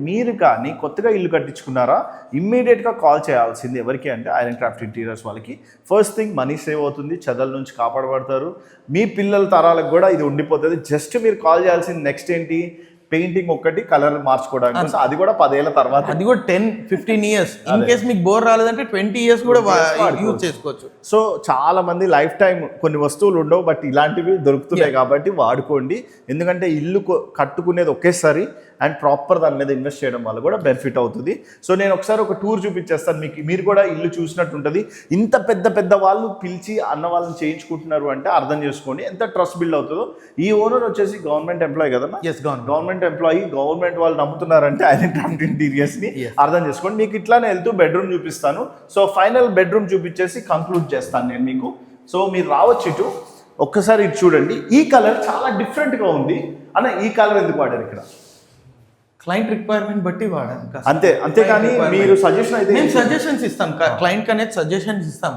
మీరు కానీ కొత్తగా ఇల్లు కట్టించుకున్నారా, ఇమ్మీడియట్గా కాల్ చేయాల్సింది ఎవరికి అంటే ఐరన్ క్రాఫ్ట్ ఇంటీరియర్స్ వాళ్ళకి. ఫస్ట్ థింగ్ మనీ సేవ్ అవుతుంది, చెదల నుంచి కాపాడబడతారు, మీ పిల్లల తరాలకు కూడా ఇది ఉండిపోతుంది. జస్ట్ మీరు కాల్ చేయాల్సింది నెక్స్ట్ ఏంటి, పెయింటింగ్ ఒక్కటి కలర్ మార్చుకోవడానికి, అది కూడా 10 ఏళ్ల తర్వాత, అది కూడా 10-15 ఇయర్స్. ఇన్ కేస్ మీకు బోర్ రాలేదంటే 20 ఇయర్స్ కూడా యూజ్ చేసుకోవచ్చు. సో చాలా మంది లైఫ్ టైం కొన్ని వస్తువులు ఉండవు, బట్ ఇలాంటివి దొరుకుతున్నాయి కాబట్టి వాడుకోండి. ఎందుకంటే ఇల్లు కట్టుకునేది ఒకేసారి అండ్ ప్రాపర్ దాని మీద ఇన్వెస్ట్ చేయడం వల్ల కూడా బెనిఫిట్ అవుతుంది. సో నేను ఒకసారి ఒక టూర్ చూపించేస్తాను మీకు, మీరు కూడా ఇల్లు చూసినట్టు ఉంటుంది. ఇంత పెద్ద పెద్ద వాళ్ళు పిలిచి అన్న వాళ్ళని చేయించుకుంటున్నారు అంటే అర్థం చేసుకోండి ఎంత ట్రస్ట్ బిల్డ్ అవుతుందో. ఈ ఓనర్ వచ్చేసి గవర్నమెంట్ ఎంప్లాయీ కదా, గవర్నమెంట్ ఎంప్లాయీ, గవర్నమెంట్ వాళ్ళు నమ్ముతున్నారంటే ఐరన్ క్రాఫ్ట్ ఇంటీరియర్స్ని అర్థం చేసుకోండి. మీకు ఇట్లానే వెళ్తూ బెడ్రూమ్ చూపిస్తాను. సో ఫైనల్ బెడ్రూమ్ చూపించేసి కంక్లూడ్ చేస్తాను నేను మీకు. సో మీరు రావచ్చు ఇటు, ఒక్కసారి ఇటు చూడండి. ఈ కలర్ చాలా డిఫరెంట్గా ఉంది అన్న, ఈ కలర్ ఎందుకు వాడారు ఇక్కడ? క్లయింట్ రిక్వైర్మెంట్ బట్టి వాడాలి అంతే, అంతేగాని మీరు సజెషన్ అయితే మేము సజెషన్స్ ఇస్తాం, క్లయింట్ అనేది సజెషన్స్ ఇస్తాం.